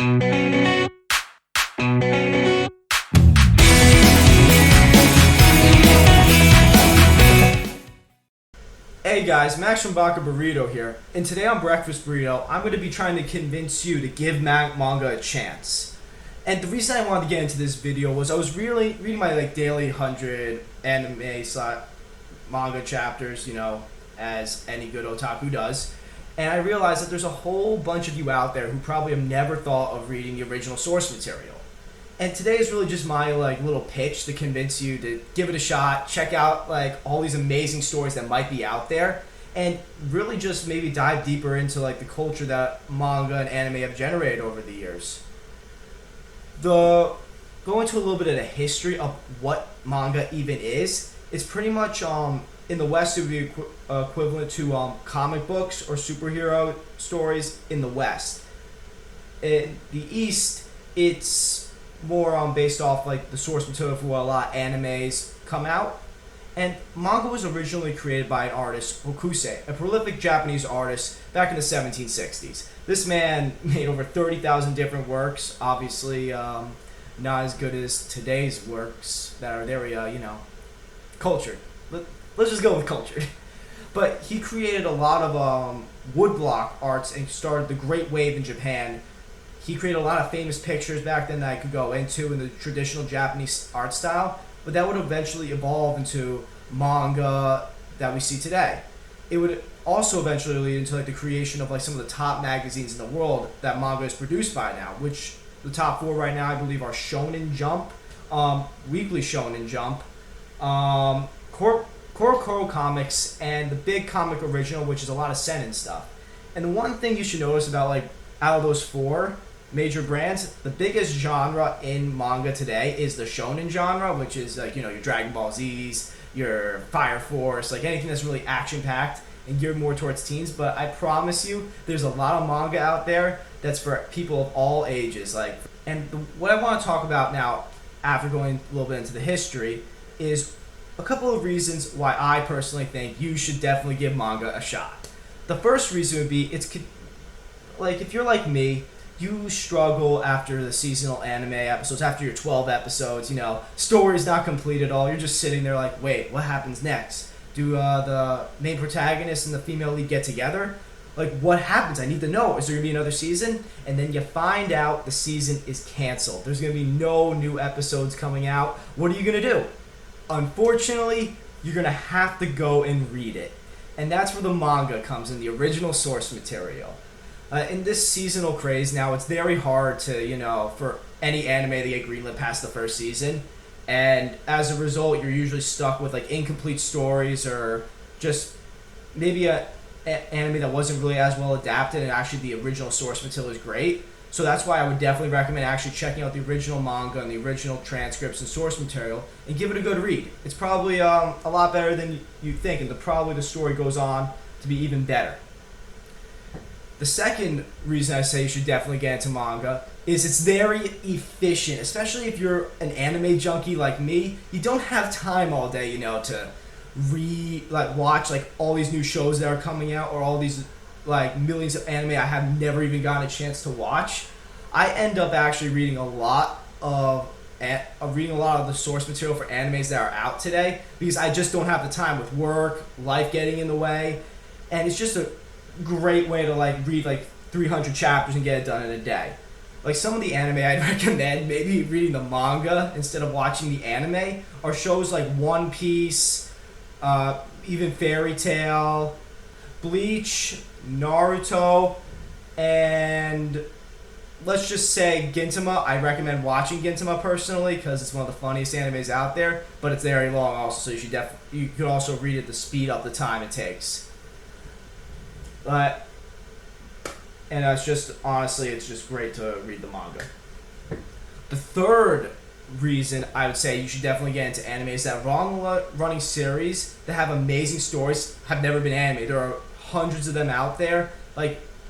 Hey guys, Max from Breakfast Burrito here, and today on Breakfast Burrito, I'm going to be trying to convince you to give manga a chance. And the reason I wanted to get into this video was I was really reading my daily 100 anime manga chapters, as any good otaku does, and I realized that there's a whole bunch of you out there who probably have never thought of reading the original source material. And today is really just my little pitch to convince you to give it a shot, check out all these amazing stories that might be out there, and really just maybe dive deeper into the culture that manga and anime have generated over the years. Go into a little bit of the history of what manga even is. It's pretty much in the West it would be equivalent to comic books or superhero stories in the West. In the East, it's more based off the source material for what a lot of animes come out. And manga was originally created by an artist, Hokusei, a prolific Japanese artist back in the 1760s. This man made over 30,000 different works, obviously not as good as today's works that are very, cultured. Let's just go with cultured. But he created a lot of woodblock arts and started the Great Wave in Japan. He created a lot of famous pictures back then that I could go into in the traditional Japanese art style, but that would eventually evolve into manga that we see today. It would also eventually lead into the creation of some of the top magazines in the world that manga is produced by now, which the top 4 right now I believe are Shonen Jump, Weekly Shonen Jump, Koro Comics, and the Big Comic Original, which is a lot of seinen stuff. And the one thing you should notice about out of those 4 major brands, the biggest genre in manga today is the shonen genre, which is your Dragon Ball Z's, your Fire Force, anything that's really action packed and geared more towards teens. But I promise you, there's a lot of manga out there that's for people of all ages. What I want to talk about now, after going a little bit into the history, is a couple of reasons why I personally think you should definitely give manga a shot. The first reason would be if you're like me, you struggle after the seasonal anime episodes, after your 12 episodes, story's not complete at all. You're just sitting there wait, what happens next? Do the main protagonist and the female lead get together? What happens? I need to know. Is there going to be another season? And then you find out the season is canceled. There's going to be no new episodes coming out. What are you going to do? Unfortunately, you're going to have to go and read it. And that's where the manga comes in, the original source material. In this seasonal craze now, it's very hard to, for any anime to get greenlit past the first season. And as a result, you're usually stuck with incomplete stories or just maybe an anime that wasn't really as well adapted, and actually the original source material is great. So that's why I would definitely recommend actually checking out the original manga and the original transcripts and source material and give it a good read. It's probably a lot better than you think, and probably the story goes on to be even better. The second reason I say you should definitely get into manga is it's very efficient, especially if you're an anime junkie like me. You don't have time all day, to watch all these new shows that are coming out, or all these millions of anime I have never even gotten a chance to watch. I end up actually reading a lot of the source material for animes that are out today because I just don't have the time with work, life getting in the way, and it's just a great way to read 300 chapters and get it done in a day. Some of the anime I'd recommend maybe reading the manga instead of watching the anime are shows like One Piece, even Fairy Tail, Bleach, Naruto, and let's just say Gintama. I recommend watching Gintama personally because it's one of the funniest animes out there, but it's very long also, so you could also read it to speed up the time it takes. And it's just great to read the manga. The third reason I would say you should definitely get into anime is that long-running series that have amazing stories have never been animated. There are hundreds of them out there.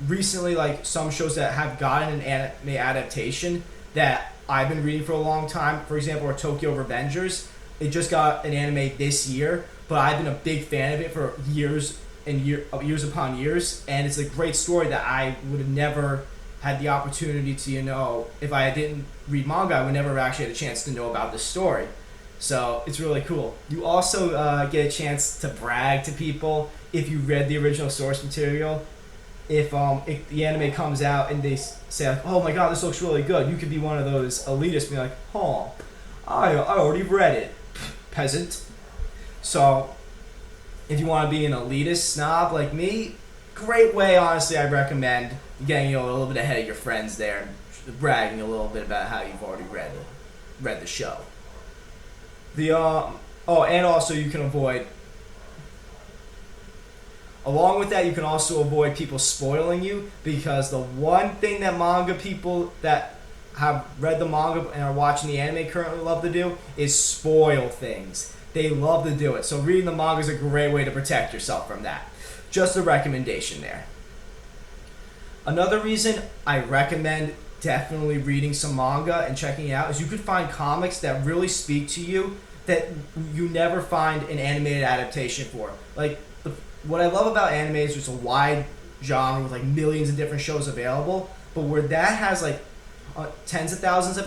Recently, some shows that have gotten an anime adaptation that I've been reading for a long time. For example, are Tokyo Revengers. It just got an anime this year, but I've been a big fan of it for years upon years, and it's a great story that I would have never had the opportunity to, if I didn't read manga, I would never have actually had a chance to know about this story. So it's really cool. You also get a chance to brag to people if you read the original source material. If the anime comes out and they say like, oh my god, this looks really good, you could be one of those elitists being like, oh, I already read it, peasant. So if you want to be an elitist snob like me, great way, honestly, I recommend getting a little bit ahead of your friends there and bragging a little bit about how you've already read the show. And also you can avoid, along with that, you can also avoid people spoiling you, because the one thing that manga people that have read the manga and are watching the anime currently love to do is spoil things. They love to do it. So reading the manga is a great way to protect yourself from that. Just a recommendation there. Another reason I recommend definitely reading some manga and checking it out is you could find comics that really speak to you that you never find an animated adaptation for. Like, what I love about anime is there's a wide genre with like millions of different shows available, but where that has like tens of thousands of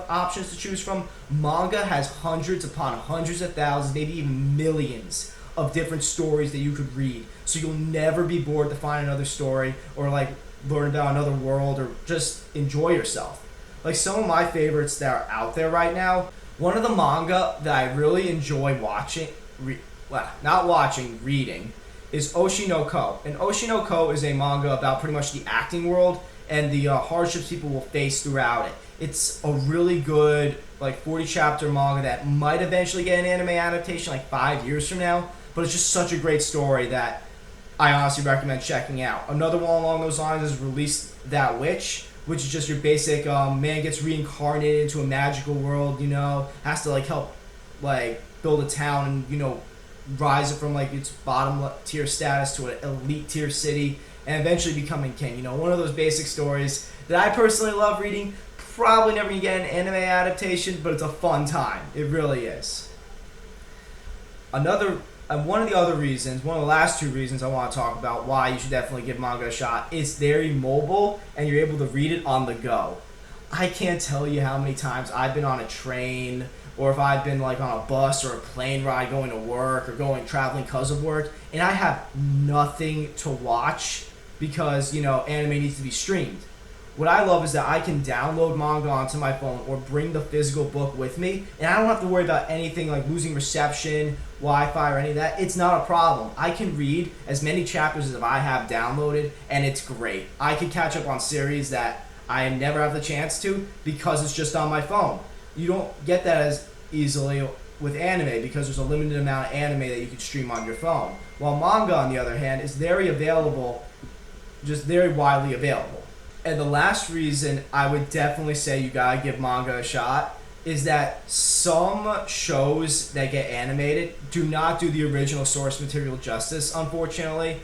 options to choose from, manga has hundreds upon hundreds of thousands, maybe even millions of different stories that you could read. So you'll never be bored to find another story or like learn about another world or just enjoy yourself. Like some of my favorites that are out there right now, one of the manga that I really enjoy watching, reading, is Oshi no Ko. And Oshi no Ko is a manga about pretty much the acting world and the hardships people will face throughout it. It's a really good, like 40 chapter manga that might eventually get an anime adaptation like 5 years from now, but it's just such a great story that I honestly recommend checking out. Another one along those lines is Release That Witch, which is just your basic man gets reincarnated into a magical world, has to like help like build a town and, rise it from like its bottom tier status to an elite tier city and eventually becoming king. One of those basic stories that I personally love reading. Probably never gonna get an anime adaptation, but it's a fun time. It really is. One of the last two reasons I want to talk about why you should definitely give manga a shot. It's very mobile and you're able to read it on the go. I can't tell you how many times I've been on a train, or if I've been like on a bus or a plane ride going to work or traveling because of work, and I have nothing to watch because, anime needs to be streamed. What I love is that I can download manga onto my phone or bring the physical book with me, and I don't have to worry about anything like losing reception, Wi-Fi, or any of that. It's not a problem. I can read as many chapters as I have downloaded, and it's great. I can catch up on series that I never have the chance to because it's just on my phone. You don't get that as easily with anime because there's a limited amount of anime that you can stream on your phone. While manga, on the other hand, is very available, just very widely available. And the last reason I would definitely say you gotta give manga a shot is that some shows that get animated do not do the original source material justice, unfortunately.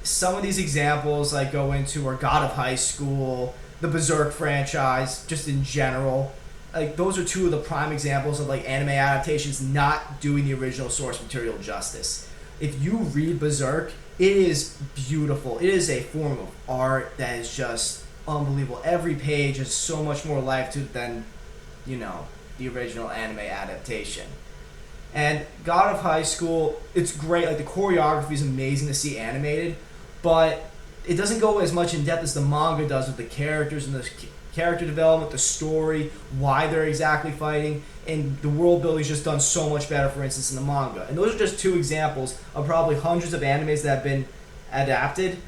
Some of these examples I go into are God of High School, the Berserk franchise, just in general. Like those are two of the prime examples of like anime adaptations not doing the original source material justice. If you read Berserk, it is beautiful. It is a form of art that is just unbelievable. Every page has so much more life to it than, the original anime adaptation. And God of High School, it's great. Like the choreography is amazing to see animated, but it doesn't go as much in depth as the manga does with the characters and the character development, the story, why they're exactly fighting, and the world building is just done so much better, for instance, in the manga. And those are just two examples of probably hundreds of animes that have been adapted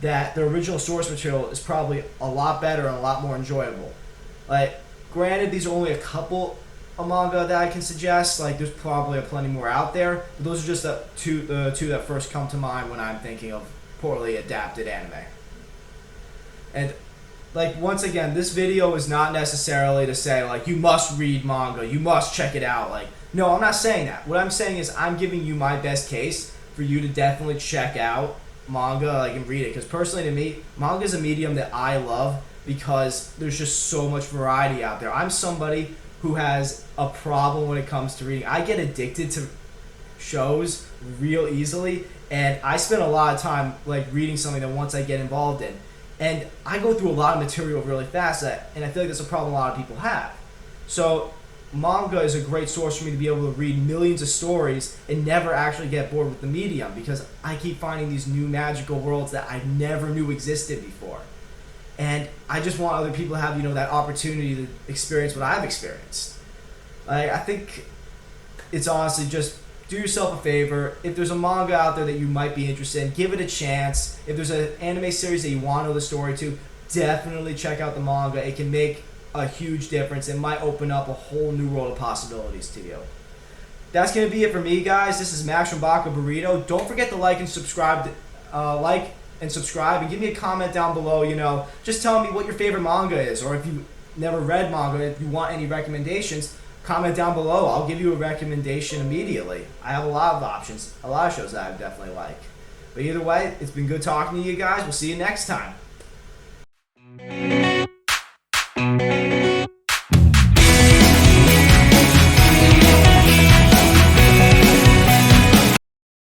that the original source material is probably a lot better and a lot more enjoyable. Like, granted, these are only a couple of manga that I can suggest. Like, there's probably plenty more out there, but those are just the two that first come to mind when I'm thinking of poorly adapted anime. And like, once again, this video is not necessarily to say, like, you must read manga, you must check it out. Like, no, I'm not saying that. What I'm saying is I'm giving you my best case for you to definitely check out manga, like, and read it. Because personally, to me, manga is a medium that I love because there's just so much variety out there. I'm somebody who has a problem when it comes to reading. I get addicted to shows real easily, and I spend a lot of time, like, reading something that once I get involved in, And I go through a lot of material really fast, and I feel like that's a problem a lot of people have. So manga is a great source for me to be able to read millions of stories and never actually get bored with the medium, because I keep finding these new magical worlds that I never knew existed before. And I just want other people to have, that opportunity to experience what I've experienced. I think it's honestly just do yourself a favor. If there's a manga out there that you might be interested in, give it a chance. If there's an anime series that you want to know the story to, definitely check out the manga. It can make a huge difference. It might open up a whole new world of possibilities to you. That's going to be it for me, guys. This is Max from Baka Burrito. Don't forget to like and subscribe. And give me a comment down below. Just tell me what your favorite manga is, or if you never read manga, if you want any recommendations, comment down below. I'll give you a recommendation immediately. I have a lot of options, a lot of shows that I definitely like. But either way, it's been good talking to you guys. We'll see you next time.